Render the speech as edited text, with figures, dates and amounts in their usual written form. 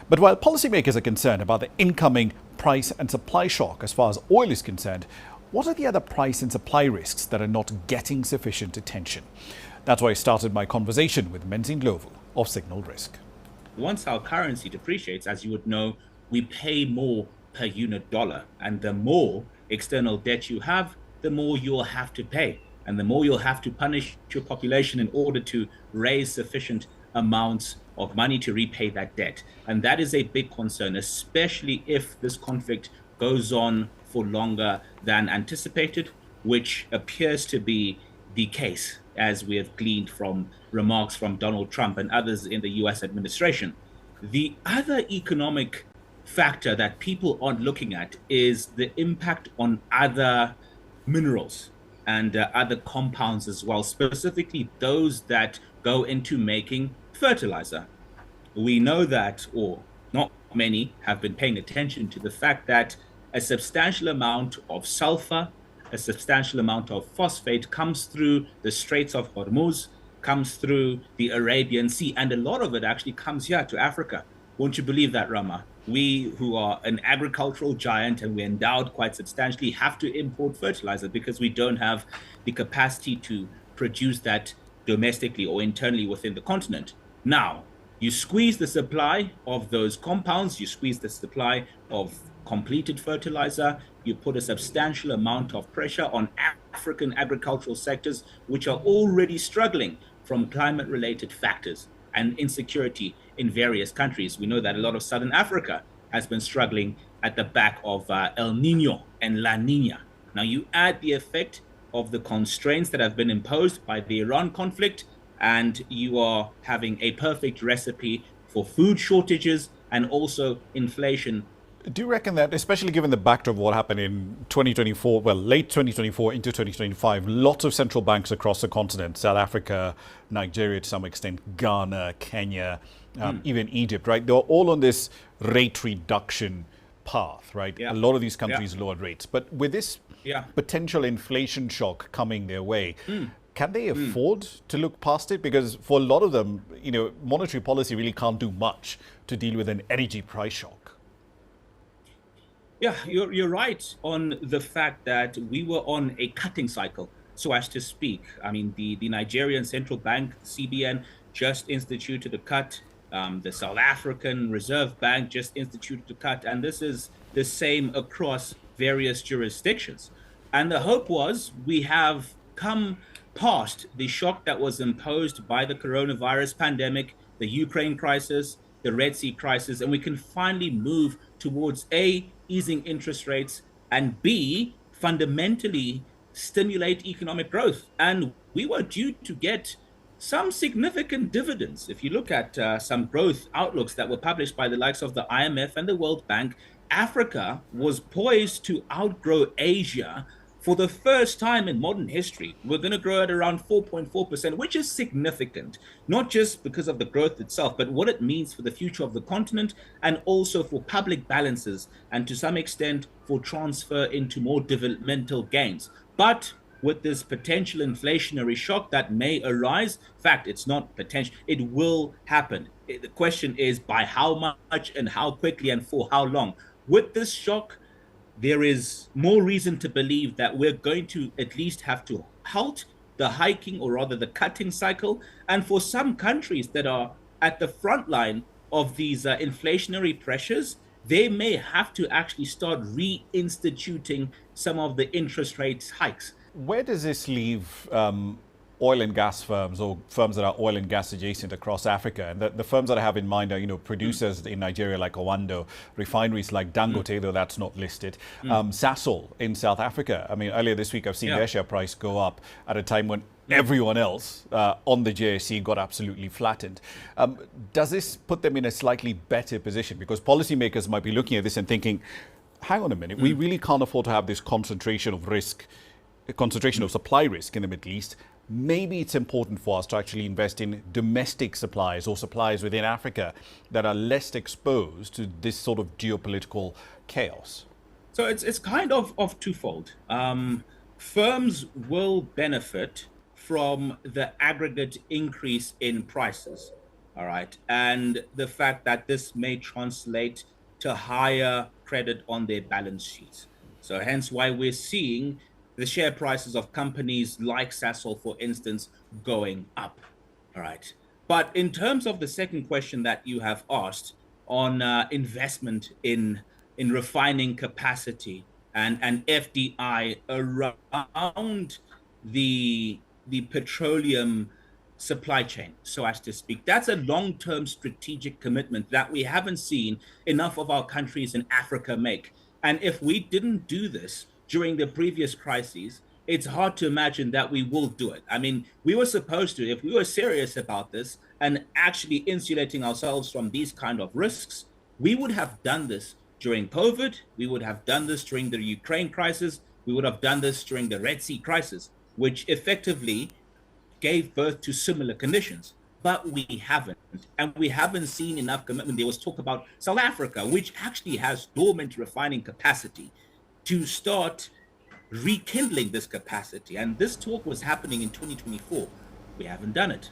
But while policymakers are concerned about the incoming price and supply shock as far as oil is concerned, what are the other price and supply risks that are not getting sufficient attention? That's why I started my conversation with Menzi Ndhlovu of Signal Risk. Once our currency depreciates, as you would know, we pay more per unit dollar. And the more external debt you have, the more you'll have to pay. And the more you'll have to punish your population in order to raise sufficient amounts of money to repay that debt. And that is a big concern, especially if this conflict goes on for longer than anticipated, which appears to be the case, as we have gleaned from remarks from Donald Trump and others in the US administration. The other economic factor that people aren't looking at is the impact on other minerals and other compounds as well, specifically those that go into making fertilizer. We know that, or not many have been paying attention to the fact that a substantial amount of sulfur, a substantial amount of phosphate comes through the Straits of Hormuz, comes through the Arabian Sea, and a lot of it actually comes here to Africa. Won't you believe that, Rama? We, who are an agricultural giant and we're endowed quite substantially, have to import fertilizer because we don't have the capacity to produce that domestically or internally within the continent. Now, you squeeze the supply of those compounds, you squeeze the supply of completed fertilizer, you put a substantial amount of pressure on African agricultural sectors, which are already struggling from climate-related factors and insecurity in various countries. We know that a lot of Southern Africa has been struggling at the back of El Nino and La Nina. Now you add the effect of the constraints that have been imposed by the Iran conflict, and you are having a perfect recipe for food shortages and also inflation. Do you reckon that, especially given the backdrop of what happened in 2024, well, late 2024 into 2025, lots of central banks across the continent, South Africa, Nigeria to some extent, Ghana, Kenya, even Egypt, right? They're all on this rate reduction path, right? Yeah. A lot of these countries lowered rates. But with this Yeah. potential inflation shock coming their way, can they afford to look past it? Because for a lot of them, monetary policy really can't do much to deal with an energy price shock. Yeah, you're right on the fact that we were on a cutting cycle, so as to speak. I mean, the Nigerian central bank, CBN, just instituted a cut. The South African Reserve Bank just instituted a cut. And this is the same across various jurisdictions. And the hope was we have come past the shock that was imposed by the coronavirus pandemic, the Ukraine crisis, the Red Sea crisis, and we can finally move towards A, easing interest rates, and B, fundamentally stimulate economic growth. And we were due to get some significant dividends. If you look at some growth outlooks that were published by the likes of the IMF and the World Bank, Africa was poised to outgrow Asia for the first time in modern history. We're going to grow at around 4.4%, which is significant, not just because of the growth itself, but what it means for the future of the continent and also for public balances and to some extent for transfer into more developmental gains. But with this potential inflationary shock that may arise, in fact, it's not potential, it will happen. The question is by how much and how quickly and for how long. With this shock, there is more reason to believe that we're going to at least have to halt the hiking, or rather the cutting cycle. And for some countries that are at the front line of these inflationary pressures, they may have to actually start reinstituting some of the interest rate hikes. Where does this leave oil and gas firms, or firms that are oil and gas adjacent across Africa? And the firms that I have in mind are, producers in Nigeria like Owando, refineries like Dangote, though that's not listed, Sasol in South Africa. I mean, earlier this week I've seen their share price go up at a time when everyone else on the JSE got absolutely flattened. Does this put them in a slightly better position? Because policymakers might be looking at this and thinking, hang on a minute, we really can't afford to have this concentration of risk, concentration of supply risk in the Middle East. Maybe it's important for us to actually invest in domestic supplies or supplies within Africa that are less exposed to this sort of geopolitical chaos. So it's kind of twofold. Firms will benefit from the aggregate increase in prices. all right, and the fact that this may translate to higher credit on their balance sheets. So hence why we're seeing the share prices of companies like Sasol, for instance, going up. All right. But in terms of the second question that you have asked on investment in refining capacity and FDI around the petroleum supply chain, so as to speak. That's a long-term strategic commitment that we haven't seen enough of our countries in Africa make. And if we didn't do this during the previous crises, it's hard to imagine that we will do it. I mean, we were supposed to, if we were serious about this and actually insulating ourselves from these kind of risks, we would have done this during COVID. We would have done this during the Ukraine crisis. We would have done this during the Red Sea crisis, which effectively gave birth to similar conditions. But we haven't. And we haven't seen enough commitment. There was talk about South Africa, which actually has dormant refining capacity, to start rekindling this capacity. And this talk was happening in 2024. We haven't done it.